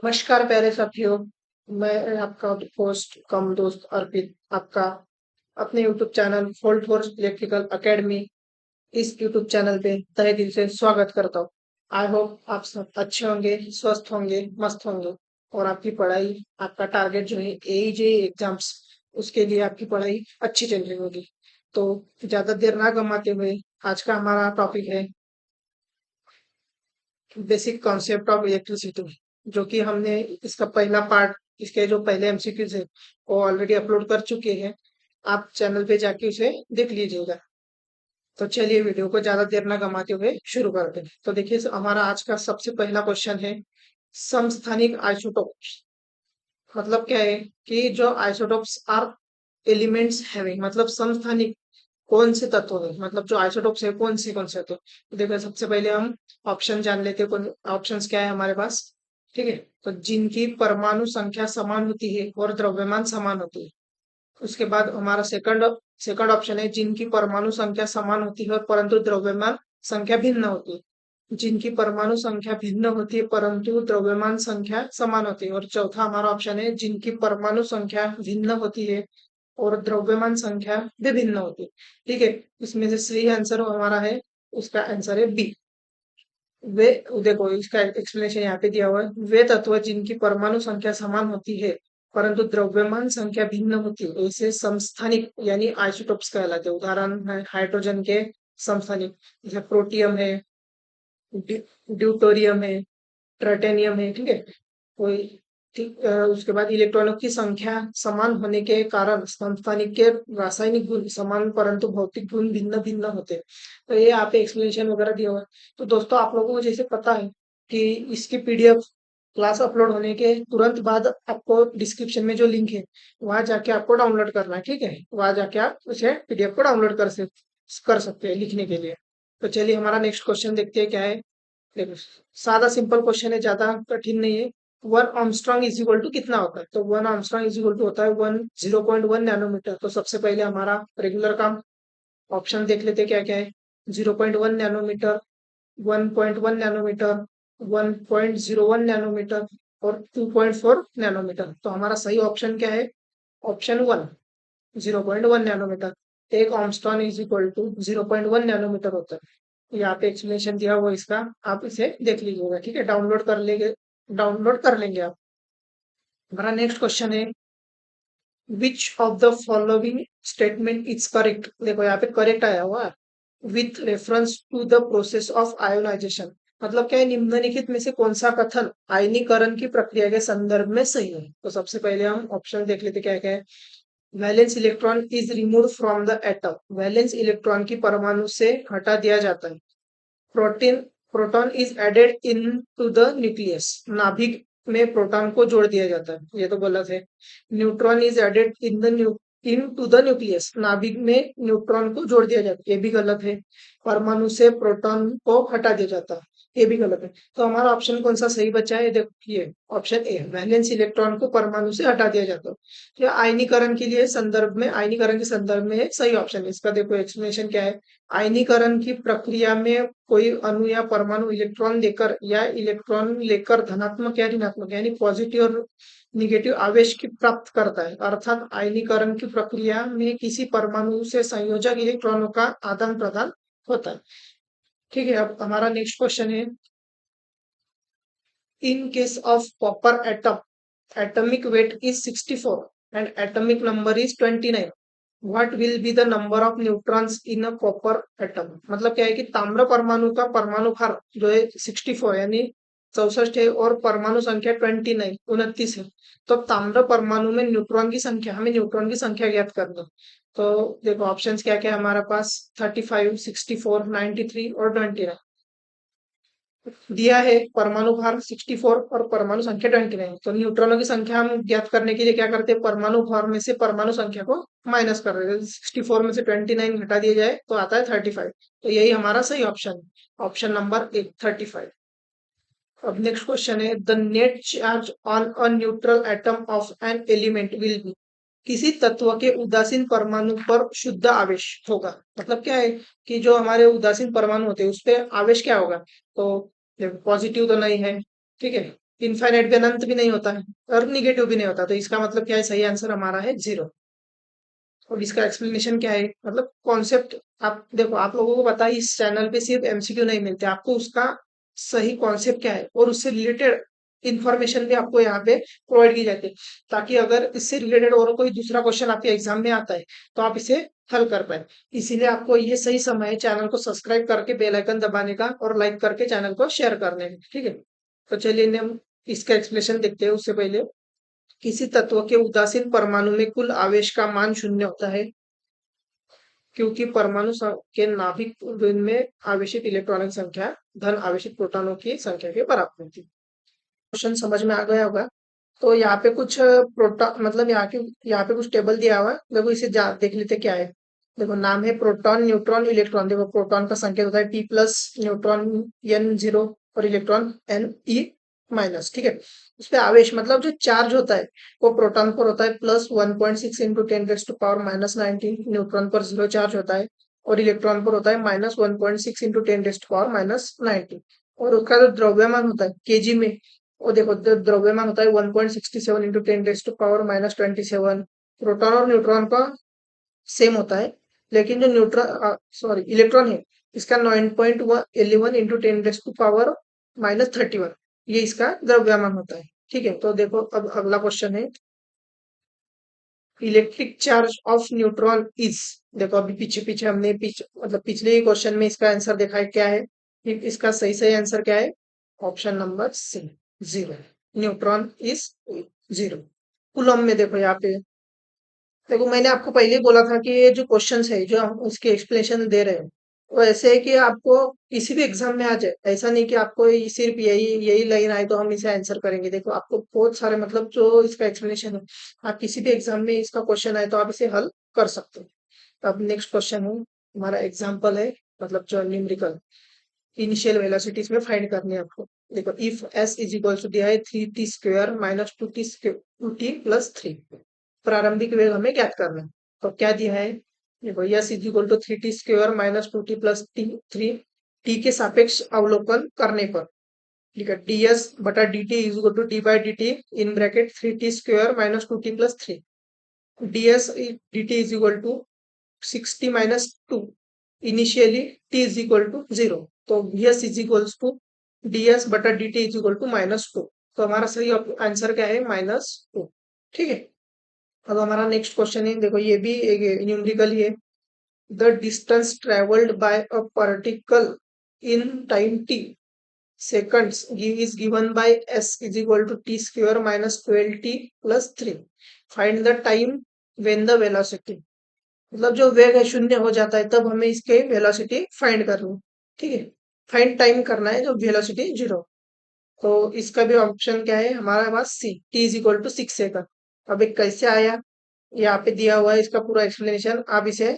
नमस्कार प्यारे साथियों। मैं आपका होस्ट कम दोस्त अर्पित आपका अपने YouTube channel fold force electrical academy इस यूट्यूब चैनल पे तहे दिल से स्वागत करता हूँ। आई होप आप सब अच्छे होंगे, स्वस्थ होंगे, मस्त होंगे और आपकी पढ़ाई, आपका टारगेट जो है एईजे एग्जाम्स, उसके लिए आपकी पढ़ाई अच्छी चल रही होगी। तो ज्यादा देर ना गमाते हुए आज का हमारा टॉपिक है बेसिक कॉन्सेप्ट ऑफ इलेक्ट्रिसिटी, जो कि हमने इसका पहला पार्ट, इसके जो पहले एमसीक्यूज है वो ऑलरेडी अपलोड कर चुके हैं। आप चैनल पे जाके उसे देख लीजिएगा। तो चलिए वीडियो को ज्यादा देर ना गमाते हुए शुरू करते हैं। तो देखिए हमारा आज का सबसे पहला क्वेश्चन है समस्थानिक आइसोटोप्स। मतलब क्या है कि जो आइसोटोप्स आर एलिमेंट्स हैविंग, मतलब समस्थानिक कौन से तत्व है, मतलब जो आइसोटोप्स है कौन से होते हैं। तो देखो सबसे पहले हम ऑप्शन जान लेते हैं। कौन ऑप्शंस क्या है हमारे पास। ठीक है, तो जिनकी परमाणु संख्या समान होती है और द्रव्यमान समान होती है। उसके बाद हमारा सेकंड सेकंड ऑप्शन है जिनकी परमाणु संख्या समान होती है और परंतु द्रव्यमान संख्या भिन्न होती है। जिनकी परमाणु संख्या भिन्न होती है परंतु द्रव्यमान संख्या समान होती है। और चौथा हमारा ऑप्शन है जिनकी परमाणु संख्या भिन्न होती है और द्रव्यमान संख्या भी भिन्न होती है। ठीक है, इसमें से सही आंसर हमारा है, उसका आंसर है बी। वे, देखो इसका एक्सप्लेनेशन यहाँ पे दिया हुआ है। वे तत्व जिनकी परमाणु संख्या समान होती है परंतु द्रव्यमान संख्या भिन्न होती है ऐसे समस्थानिक यानी आइसोटोप्स कहलाते हैं। उदाहरण है हाइड्रोजन के समस्थानिक, जैसे प्रोटियम है, ड्यूटोरियम है, ट्रिटेनियम है। ठीक है, कोई ठीक उसके बाद इलेक्ट्रॉनों की संख्या समान होने के कारण समस्थानिक के रासायनिक गुण समान परंतु भौतिक गुण भिन्न भिन्न होते हैं। तो ये यहाँ पे एक्सप्लेनेशन वगैरह दिया हुआ है। तो दोस्तों आप लोगों को जैसे पता है कि इसकी पीडीएफ क्लास अपलोड होने के तुरंत बाद आपको डिस्क्रिप्शन में जो लिंक है वहां जाके आपको डाउनलोड करना है। ठीक है, वहां जाके आप उसे पीडीएफ को डाउनलोड कर सकते हैं लिखने के लिए। तो चलिए हमारा नेक्स्ट क्वेश्चन देखते हैं क्या है। देखो सादा सिंपल क्वेश्चन है, ज्यादा कठिन नहीं है। One angstrom is equal to कितना होता है। तो one angstrom is equal to होता है 0.1 नैनोमीटर। तो सबसे पहले हमारा रेगुलर काम ऑप्शन देख लेते क्या क्या है। 0.1 नैनोमीटर, 1.1 नैनोमीटर, 1.01 नैनोमीटर और 2.4 नैनोमीटर। तो हमारा सही ऑप्शन क्या है, ऑप्शन वन, 0.1 नैनोमीटर। एक angstrom is equal to 0.1 nanometre होता है। यहाँ पे एक्सप्लेनेशन दिया हुआ है इसका, आप इसे देख लीजिएगा। ठीक है, डाउनलोड कर लेंगे आप। हमारा नेक्स्ट क्वेश्चन है which of the following statement is correct. देखो यहाँ पे करेक्ट आया हुआ with reference to the process of ionisation. मतलब क्या है, निम्नलिखित में से कौन सा कथन आयनीकरण की प्रक्रिया के संदर्भ में सही है। तो सबसे पहले हम ऑप्शन देख लेते क्या क्या है। Valence electron is remove from the atom, valence electron की परमाणु से हटा दिया जाता है। Protein proton is added into the nucleus, नाभिक में प्रोटॉन को जोड़ दिया जाता है, ये तो गलत है। Neutron is added into the nucleus, नाभिक में न्यूट्रॉन को जोड़ दिया जाता है, ये भी गलत है। परमाणु से प्रोटॉन को हटा दिया जाता है, ये भी गलत है। तो हमारा ऑप्शन कौन सा सही बचा है, देखिए ऑप्शन ए, वैलेंस इलेक्ट्रॉन को परमाणु से हटा दिया जाता है। तो आयनीकरण के लिए संदर्भ में, आयनीकरण के संदर्भ में सही ऑप्शन है इसका। देखो एक्सप्लेनेशन क्या है। आयनीकरण की प्रक्रिया में कोई अणु या परमाणु इलेक्ट्रॉन लेकर धनात्मक या ऋणात्मक यानी पॉजिटिव और निगेटिव आवेश की प्राप्त करता है। अर्थात आयनीकरण की प्रक्रिया में किसी परमाणु से संयोजक इलेक्ट्रॉनों का आदान प्रदान होता है। ठीक है, अब हमारा नेक्स्ट क्वेश्चन है in case of copper atom atomic weight is 64 and atomic number is 29, what will be the number of neutrons in a copper atom। मतलब क्या है कि ताम्र परमाणु का परमाणु भार जो है 64 यानी 64 है और परमाणु संख्या 29 29 है। तो ताम्र परमाणु में न्यूट्रॉन की संख्या, हमें न्यूट्रॉन की संख्या ज्ञात करना। तो देखो ऑप्शंस क्या क्या है हमारे पास, 35, 64, 93 और 29 दिया है। परमाणु भार 64 और परमाणु संख्या 29। तो न्यूट्रॉनों की संख्या हम ज्ञात करने के लिए क्या करते हैं, परमाणु भार में से परमाणु संख्या को माइनस कर रहे हैं। 64 में से 29 घटा दिया जाए तो आता है 35। तो यही हमारा सही ऑप्शन है, ऑप्शन नंबर ए 35। अब नेक्स्ट क्वेश्चन है the net charge on a neutral atom of an element will be. किसी तत्व के उदासीन परमाणु पर शुद्ध आवेश होगा। मतलब क्या है कि जो हमारे उदासीन परमाणु होते हैं उस पे आवेश क्या होगा। तो पॉजिटिव तो नहीं है, ठीक है, इनफाइनाइट भी अनंत भी नहीं होता है और निगेटिव भी नहीं होता, तो इसका मतलब क्या है, सही आंसर हमारा है 0। और इसका एक्सप्लेनेशन क्या है, मतलब कॉन्सेप्ट, आप देखो, आप लोगों को पता है इस चैनल पे सिर्फ एमसीक्यू नहीं मिलते, आपको उसका सही कॉन्सेप्ट क्या है और उससे रिलेटेड इंफॉर्मेशन भी आपको यहाँ पे प्रोवाइड की जाती है, ताकि अगर इससे रिलेटेड और कोई दूसरा क्वेश्चन आपके एग्जाम में आता है तो आप इसे हल कर पाए। इसीलिए आपको ये सही समय है चैनल को सब्सक्राइब करके बेल आइकन दबाने का और लाइक करके चैनल को शेयर करने में, ठीक है। तो चलिए हम इसका एक्सप्लेनेशन देखते हैं। उससे पहले, किसी तत्व के उदासीन परमाणु में कुल आवेश का मान शून्य होता है क्योंकि परमाणु के नाभिक में आवेशित इलेक्ट्रॉनों की संख्या धन आवेशित प्रोटॉनों की संख्या के बराबर होती है। क्वेश्चन समझ में आ गया होगा। तो यहाँ पे कुछ प्रोटॉन, मतलब यहाँ पे कुछ टेबल दिया हुआ है, देखो इसे देख लेते क्या है। देखो नाम है प्रोटॉन, न्यूट्रॉन, इलेक्ट्रॉन। देखो प्रोटॉन का संकेत होता है P+, न्यूट्रॉन N0 और इलेक्ट्रॉन Ne-, ठीक है। उस पे आवेश मतलब जो चार्ज होता है वो प्रोटॉन पर होता है +1.6 इंटू 10⁻⁻19, न्यूट्रॉन पर 0 चार्ज होता है और इलेक्ट्रॉन पर होता है -1.6 इंटू 10⁻⁻19। और उसका जो द्रव्यमान होता है केजी में, वो देखो द्रव्यमान होता है 1.67 इंटू 10⁻⁻27। प्रोटॉन और न्यूट्रॉन का सेम होता है, लेकिन जो इलेक्ट्रॉन है इसका 9.11 इंटू 10⁻31, ये इसका द्रव्यमान होता है, ठीक है। तो देखो अब अगला क्वेश्चन है, electric charge of neutron is. देखो अभी पीछे पीछे हमने मतलब पिछले ही क्वेश्चन में इसका आंसर देखा है क्या है, इसका सही सही आंसर क्या है, option number C, 0। Neutron is 0। Coulomb में देखो यहाँ पे, देखो मैंने आपको पहले ही बोला था कि ये जो क्वेश्चंस है जो हम उसके एक्सप्लेनेशन दे रहे हैं वो ऐसे है कि आपको किसी भी एग्जाम में आ जाए, ऐसा नहीं कि आपको सिर्फ यही यही लाइन आए तो हम इसे आंसर करेंगे। देखो आपको बहुत सारे, मतलब जो इसका एक्सप्लेनेशन है, आप किसी भी एग्जाम में इसका क्वेश्चन आए तो आप इसे हल कर सकते हो। अब नेक्स्ट क्वेश्चन है, हमारा एग्जाम्पल है, मतलब जो न्यूमेरिकल इनिशियल वेलोसिटीज में फाइंड करनी है आपको। देखो if S is equal to दिया है 3t² - 2t+3, प्रारंभिक वेग हमें ज्ञात करना है। तो क्या दिया है, देखो S is equal to 3t² - 2t+3, T के सापेक्ष अवलोकन करने पर, ठीक है, ds/dt is equal to d/dt in bracket 3t² - 2t+3, ds/dt is equal to 60 - 2, initially t is equal to 0, तो vs is equal to ds/dt is equal to -2। तो हमारा सही आंसर क्या है, -2, ठीक है। अब हमारा नेक्स्ट क्वेश्चन है, देखो ये भी एक न्यूमेरिकल ही है। The distance travelled by a particle in time t seconds is given by s is equal to t² - 12t+3, find the time when the velocity, मतलब जो वेग है शून्य हो जाता है तब हमें इसके वेलोसिटी फाइंड करनी है, ठीक है। फाइंड टाइम करना है जो वेलोसिटी 0। तो इसका भी ऑप्शन क्या है हमारे पास, c, t is equal to 6 second. अब ये कैसे आया, यहाँ पे दिया हुआ है इसका पूरा एक्सप्लेनेशन, आप इसे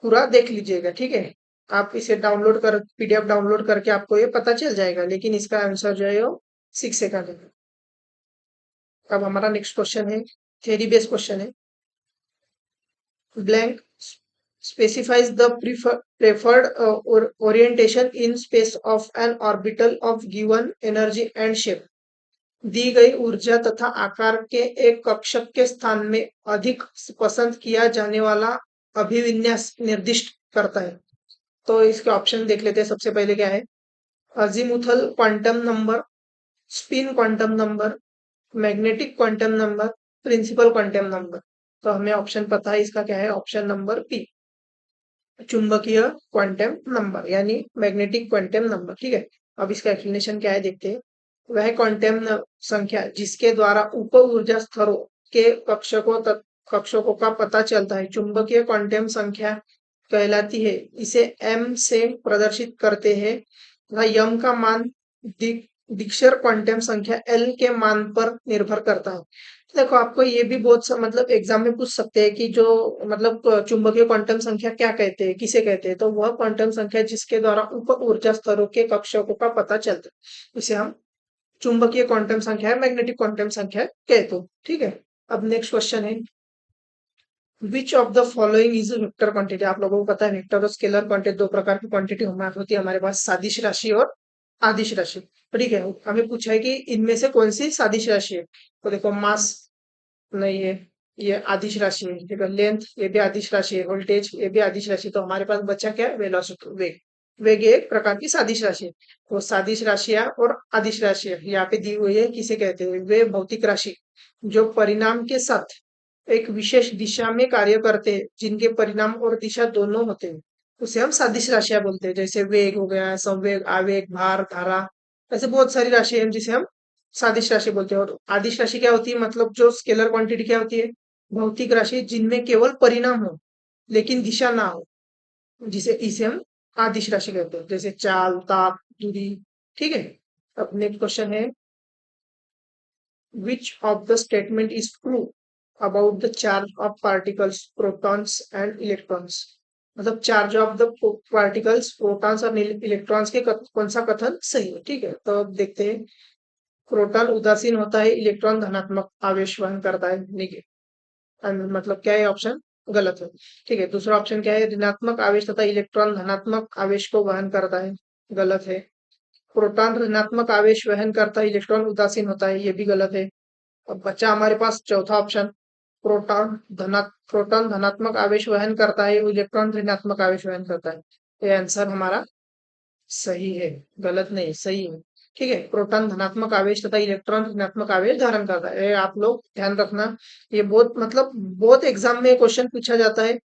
पूरा देख लीजिएगा, ठीक है। आप इसे डाउनलोड कर, पीडीएफ डाउनलोड करके आपको ये पता चल जाएगा, लेकिन इसका आंसर जो है वो 6 सेकंड है। अब हमारा नेक्स्ट क्वेश्चन है, थ्योरी बेस्ड क्वेश्चन है। Blank specifies the preferred orientation in space of an orbital of given energy and shape। दी गई ऊर्जा तथा आकार के एक कक्षक के स्थान में अधिक पसंद किया जाने वाला अभिविन्यास निर्दिष्ट करता है। तो इसके ऑप्शन देख लेते हैं। सबसे पहले क्या है, azimuthal quantum number, spin quantum number, magnetic quantum number, principal quantum number. तो हमें ऑप्शन पता है, इसका क्या है, ऑप्शन नंबर पी, चुंबकीय क्वांटम नंबर यानी मैग्नेटिक क्वांटम नंबर, ठीक है। अब इसका एक्सप्लेनेशन क्या है देखते हैं। वह क्वांटम संख्या जिसके द्वारा उप ऊर्जा स्तरों के कक्षकों का पता चलता है चुंबकीय क्वांटम संख्या कहलाती है। इसे m से प्रदर्शित करते हैं तथा m का मान दिक्सर क्वांटम संख्या L के मान पर निर्भर करता है। देखो आपको ये भी बहुत मतलब एग्जाम में पूछ सकते हैं कि जो मतलब चुंबकीय क्वांटम संख्या क्या कहते हैं, किसे कहते हैं। तो वह क्वांटम संख्या जिसके द्वारा उप ऊर्जा स्तरों के कक्षकों का पता चलता है उसे हम चुंबकीय क्वांटम संख्या है, मैग्नेटिक क्वांटम संख्या कहते हैं, ठीक है। अब नेक्स्ट क्वेश्चन है, which of the following is vector quantity. आप लोगों को पता है वेक्टर और स्केलर क्वांटिटी दो प्रकार की क्वांटिटी होती है हमारे पास, सादिश राशि और आदिश राशि। ठीक है, हमें पूछा है कि इनमें से कौन सी सादिश राशि है। तो देखो मास नहीं है, ये आदिश राशि है। ठीक है, लेंथ ये भी आदिश राशि है, वोल्टेज ये भी आदिश राशि। तो हमारे पास बचा क्या है, वेलोसिटी, वेग। वेग एक प्रकार की सादिश राशि है। तो सादिश राशियां और आदिश राशियां यहाँ पे दी हुई है, किसे कहते हैं, वे भौतिक राशि जो परिणाम के साथ एक विशेष दिशा में कार्य करते हैं, जिनके परिणाम और दिशा दोनों होते हैं, उसे हम सदिश राशियां बोलते हैं। जैसे वेग हो गया, संवेग, आवेग, भार, धारा, ऐसे बहुत सारी राशि है जिसे हम सादिश राशि बोलते हैं। और आदिश राशि क्या होती है, मतलब जो स्केलर क्वांटिटी क्या होती है, भौतिक राशि जिनमें केवल परिणाम हो लेकिन दिशा ना हो, जिसे इसे हम आदिश राशि कहते हैं। जैसे चाल, ताप, दूरी। ठीक है, अब नेक्स्ट क्वेश्चन है, which of the statement is true about the charge of particles, protons and electrons। मतलब charge of the particles, protons और इलेक्ट्रॉन्स के कौन सा कथन सही है। ठीक है, तो अब देखते हैं। प्रोटॉन उदासीन होता है, इलेक्ट्रॉन धनात्मक आवेश वहन करता है, मतलब क्या है ऑप्शन, गलत है। ठीक है, दूसरा ऑप्शन क्या है, ऋणात्मक आवेश तथा इलेक्ट्रॉन धनात्मक आवेश को वहन करता है, गलत है। प्रोटॉन ऋणात्मक आवेश वहन करता है, इलेक्ट्रॉन उदासीन होता है, ये भी गलत है। अब बचा हमारे पास चौथा ऑप्शन, प्रोटॉन धनात्मक आवेश वहन करता है, इलेक्ट्रॉन ऋणात्मक आवेश वहन करता है। ये आंसर हमारा सही है, गलत नहीं, सही है। ठीक है, प्रोटॉन धनात्मक आवेश तथा इलेक्ट्रॉन ऋणात्मक आवेश धारण करता है, ये आप लोग ध्यान रखना। ये बहुत मतलब बहुत एग्जाम में क्वेश्चन पूछा जाता है,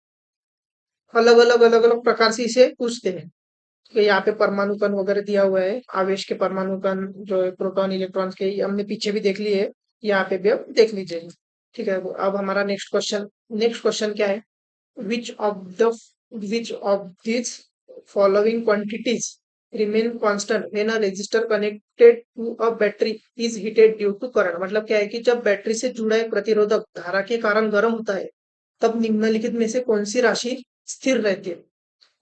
अलग अलग प्रकार से इसे पूछते हैं। कि यहाँ पे परमाणु कण वगैरह दिया हुआ है, आवेश के परमाणु कण जो है, प्रोटॉन इलेक्ट्रॉन के, ये हमने पीछे भी देख लिए है, यहाँ पे भी अब देख लीजिए। ठीक है, अब हमारा नेक्स्ट क्वेश्चन क्या है, which of the which of this following quantities remain constant when a resistor connected to a battery is heated due to current. मतलब क्या है कि जब बैटरी से जुड़ा एक प्रतिरोधक धारा के कारण गर्म होता है, तब निम्नलिखित में से कौन सी राशि स्थिर रहती है।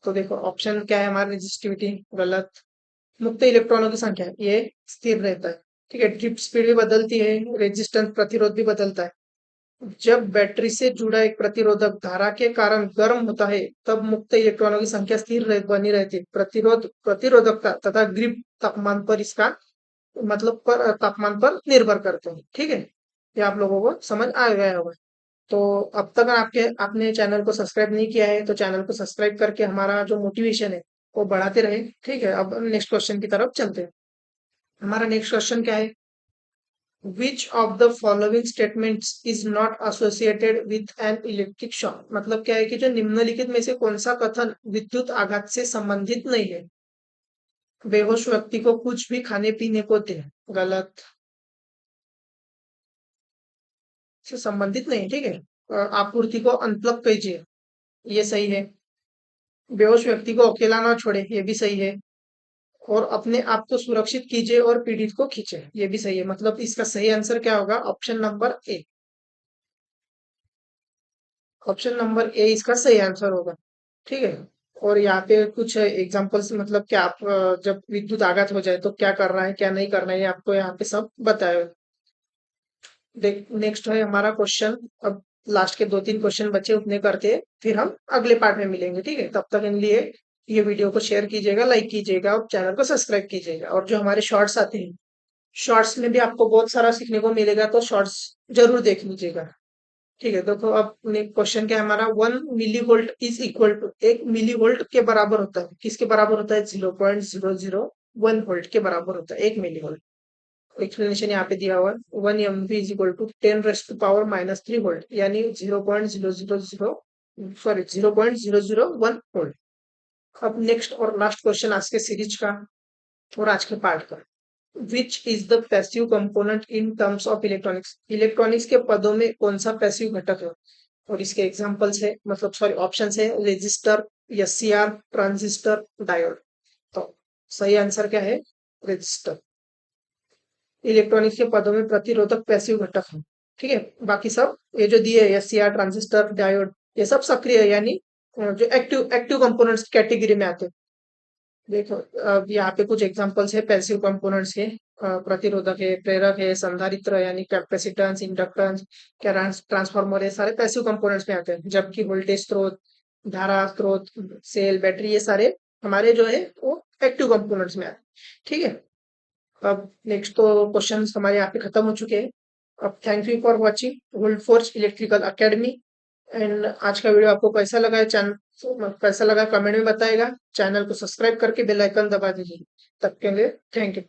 तो देखो ऑप्शन क्या है हमारा, रेजिस्टिविटी गलत, मुक्त इलेक्ट्रॉनों की संख्या ये स्थिर रहता है। ठीक है, ड्रिप स्पीड भी बदलती है, रेजिस्टेंस प्रतिरोध भी बदलता है। जब बैटरी से जुड़ा एक प्रतिरोधक धारा के कारण गर्म होता है, तब मुक्त इलेक्ट्रॉनों की संख्या बनी रहती है। प्रतिरोधकता तथा ग्रिप तापमान पर इसका मतलब तापमान पर निर्भर करते हैं। ठीक है, ये आप लोगों को समझ आ गया होगा। तो अब तक आपने चैनल को सब्सक्राइब नहीं किया है, तो चैनल को सब्सक्राइब करके हमारा जो मोटिवेशन है वो बढ़ाते रहे। ठीक है, अब नेक्स्ट क्वेश्चन की तरफ चलते हैं। हमारा नेक्स्ट क्वेश्चन क्या है, which of the following statements is not associated with an electric shock. मतलब क्या है कि जो निम्नलिखित में से कौन सा कथन विद्युत आघात से संबंधित नहीं है। बेहोश व्यक्ति को कुछ भी खाने पीने को दे, गलत, से संबंधित नहीं। ठीक है, आपूर्ति को अनप्लग कीजिए, ये सही है। बेहोश व्यक्ति को अकेला ना छोड़े, ये भी सही है। और अपने आप को सुरक्षित कीजिए और पीड़ित को खींचे, ये भी सही है। मतलब इसका सही आंसर क्या होगा, option number A. Option number A इसका सही आंसर होगा। ठीक है, और यहाँ पे कुछ एग्जांपल्स, मतलब क्या आप जब विद्युत आघात हो जाए तो क्या करना है क्या नहीं करना है, ये आपको यहाँ पे सब बताया है। नेक्स्ट है हमारा क्वेश्चन। अब लास्ट के 2-3 क्वेश्चन बचे, उतने करके फिर हम अगले पार्ट में मिलेंगे। ठीक है, तब तक इन लिए ये वीडियो को शेयर कीजिएगा, लाइक कीजिएगा और चैनल को सब्सक्राइब कीजिएगा। और जो हमारे शॉर्ट्स आते हैं, शॉर्ट्स में भी आपको बहुत सारा सीखने को मिलेगा, तो शॉर्ट्स जरूर देख लीजिएगा। ठीक है, देखो अब क्वेश्चन क्या है हमारा, 1 millivolt is equal to, 1 millivolt के बराबर होता है, किसके बराबर होता है, 0.001 वोल्ट के बराबर होता है 1 मिली वोल्ट। एक्सप्लेनेशन यहाँ पे दिया हुआ है, 1 MV is equal to 10⁻³ volt, यानी 0.001 वोल्ट। अब नेक्स्ट और लास्ट क्वेश्चन आज के सीरीज का और आज के पार्ट का, which is the passive component in terms of electronics. Electronics के पदों में कौन सा पैसिव घटक है। और इसके एग्जांपल्स है, मतलब सॉरी ऑप्शन है, रेजिस्टर, एससीआर, ट्रांजिस्टर, डायोड। तो सही आंसर क्या है, रेजिस्टर। इलेक्ट्रॉनिक्स के पदों में प्रतिरोधक पैसिव घटक है। ठीक है, बाकी सब ये जो दिए एससीआर, ट्रांजिस्टर, डायोड, ये सब सक्रिय है, यानी जो एक्टिव एक्टिव कंपोनेंट्स कैटेगरी में आते हैं। देखो अब यहाँ पे कुछ एग्जांपल्स है पैसिव कंपोनेंट्स के, प्रतिरोधक है, प्रेरक है, संधारित्र यानी कैपेसिटेंस, इंडक्टेंस, ट्रांसफार्मर, ये सारे पैसिव कंपोनेंट्स में आते हैं। जबकि वोल्टेज स्रोत, धारा स्रोत, सेल, बैटरी, ये सारे हमारे जो है वो एक्टिव कंपोनेंट्स में आते हैं। ठीक है। अब नेक्स्ट तो क्वेश्चन हमारे यहाँ पे खत्म हो चुके हैं। अब thank you for watching Wolf Force Electrical Academy. And आज का वीडियो आपको कैसा लगा है, चैनल कैसा लगा कमेंट में बताएगा। चैनल को सब्सक्राइब करके बेल आइकन दबा दीजिए। तब के लिए थैंक यू।